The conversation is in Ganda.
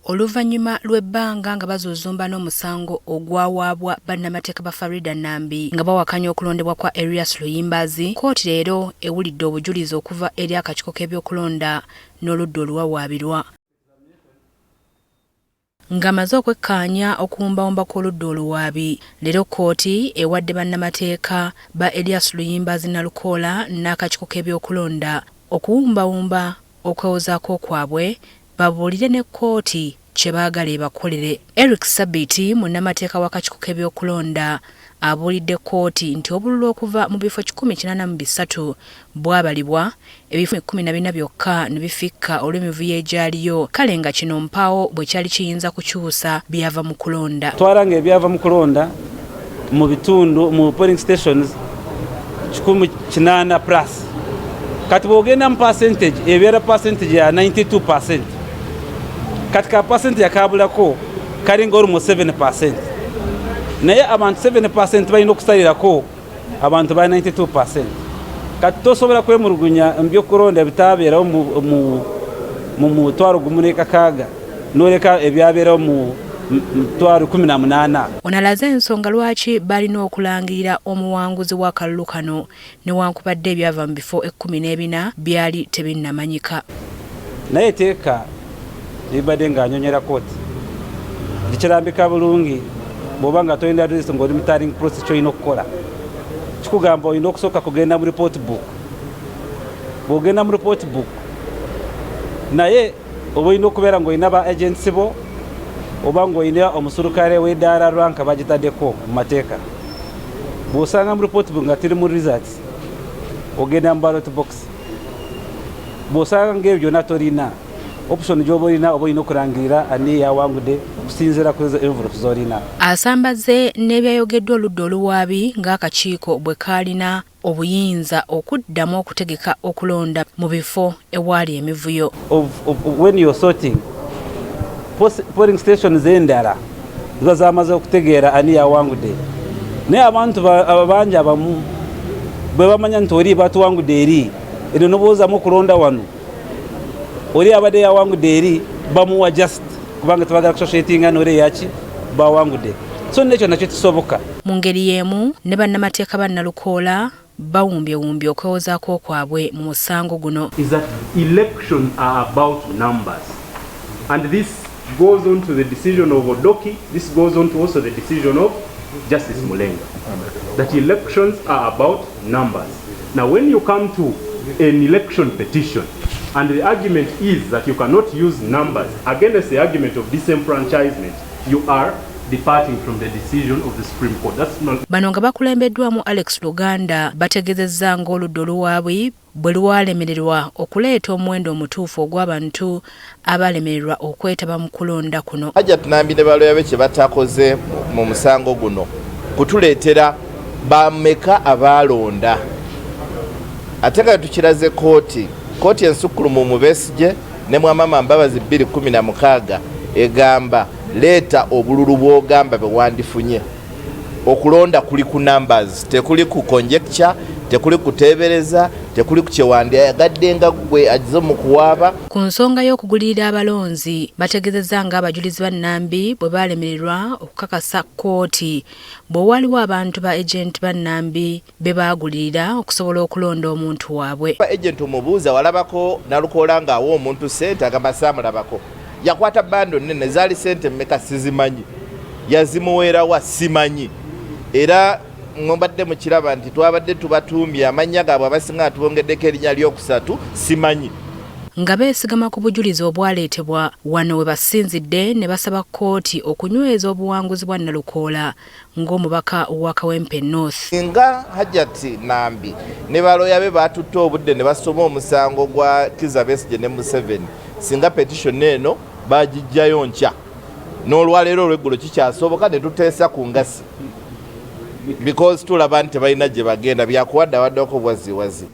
Oluvannyuma lw'ebbanga nga bazuzumba n'omusango ogwawaabwa bannamateeka ba Farida Nambi nga bawakanya okulondebwa kwa Erias Luyimbazi, kkooti leero ewulidde obujulizi okuva eri akakiiko k'ebyokulonda n'oludda oluwawaabirwa. Ng'amaze okwekkaanya okuwumbawumba kw'oludda oluwaabi, leero kkooti ewadde bannamateeka ba Erias Luyimbazi Nalukoola n'akakiiko k'ebyokulonda okuwumbawumba okwewozaako kwabwe babuulire ne kkooti kye baagala ebakolere. Eric Sabiti, munnamateeka w'akakiiko k'ebyokulonda, abuulidde kkooti nti obululu okuva mu bifo 183 bwabalibwa, ebifo 14 byokka ne bifikka olw'emivuyo egyaliyo, kale nga kino mpaawo bwe kyali kiyinza kukyusa byava mu kulonda. Twaranga ebyava mu kulonda mu bitundu mu polling stations 180 plus. Kati bw'ogenda mu percentage ebeera percentage ya 92%. Kati ka percent yakabulako kalinga olumu 7%. Naye abantu 7% balina okusalirako abantu ba 92%. Kati tosobola kwemulugunya mbyokulonda bitabeerawo mu mutwaro gumu n'ekakaaga n'oleka ebyabeerawo mu mutwaro 18. Onalaze ensonga lwaki balina okulangirira omuwanguzi w'akalulu kano newankubadde ebyava mu bifo 14 byali tebinnamanyika. Naye teeka libadde ng'anyonyera kkooti gikirambika bulungi bw'oba nga toyina address ng'oli mu tallying process ky'olina okukola. Kikugamba olina okusooka kugenda mu report book. Bw'ogenda mu report book naye oba olina okubeera ng'olina ba agents bo oba ng'olina omusulukale w'eddaala lwanka bagitaddeko mu mateeka. Bw'osanga mu report book nga tiri mu results ogenda mu ballot box. Bw'osanga ng'ebyo byonna tolina option gy'oba olina oba olina okulangirira ani yawangudde okusinziira ku envelopes z'olina. Asambaze n'ebyayogeddwa oludda oluwaabi ng'akakiiko bwe kaalina obuyinza okuddamu okutegeka okulonda mu bifo ewali emivuyo. When you're sorting polling stations endala ziba zamaze okutegeera ani yawangudde. Naye abantu abangi abamu bwe bamanya nti oli batuwangudde eri eno noboozamu okulonda wano oli abadde yawangudde eri bamuwa just kubanga tebagala kusosyetinga n'oli yaki bawangudde. So nekyo nakyo kisoboka. Mu ngeri y'emu ne bannamateeka ba Nalukoola bawumbyewumbye okwewozaako kwabwe mu musango guno. Is that elections are about numbers, and this goes on to the decision of Odoki, this goes on to also the decision of Justice Mulenga, that elections are about numbers. Now when you come to an election petition and the argument is that you cannot use numbers against the argument of disenfranchisement, you are departing from the decision of the Supreme Court. That's not. Bano nga bakulembeddwamu Alex Luganda bategezezza ng'oludda oluwaabi bwe lwalemererwa okuleeta omuwendo omutuufu ogw'abantu abalemererwa okwetaba mu kulonda kuno. Hajjat Nambi ne baloya be kye batakoze mu musango guno kutuleetera bameka abalonda. Ate nga tukiraze kooti ensukkulumu mu Besigye ne Mwamama Mbabazi 2016 egamba leeta obululu bw'ogamba bwe wandifunye. Okulonda kuli ku numbers, tekuli ku conjecture, tekuli kuteebereza, tekuli ku kyewandiyagadde nga gwe agize mu kuwaaba. Ku nsonga y'okugulirira abalonzi bategezezza nga abajulizi ba Nambi bwe balemererwa okukakasa kkooti bwe waliwo abantu ba agent ba Nambi be baagulirira okusobola okulonda omuntu waabwe. Agent omubuuza walabako Nalukoola ng'awa omuntu ssente agamba saamulabako. Yakwata bando nnene zaali ssente mmeka sizimanyi, yazimuweerawa simanyi. Era mbadde mukiraba nti twabadde tubatumbye amannya gaabwe abasinga tubongeddeko erinnya lyokusatu simanyi. Nga beesigama ku bujulizi obwaleetebwa wano we basinzidde ne basaba kkooti okunyweza obuwanguzi bwa Nalukoola ng'omubaka wa Kawempe North. Nga Hajjat Nambi ne baloya be batutte obudde ne basoma omusango gwa Kizza Besigye ne Museveni, singa petition eno bagijjayo nkya n'olwaleero olweggulo kikyasoboka ne tuteesa ku ngasi because tulaba nti balina gye bagenda byakuwadde awaddeko bwaziwazi.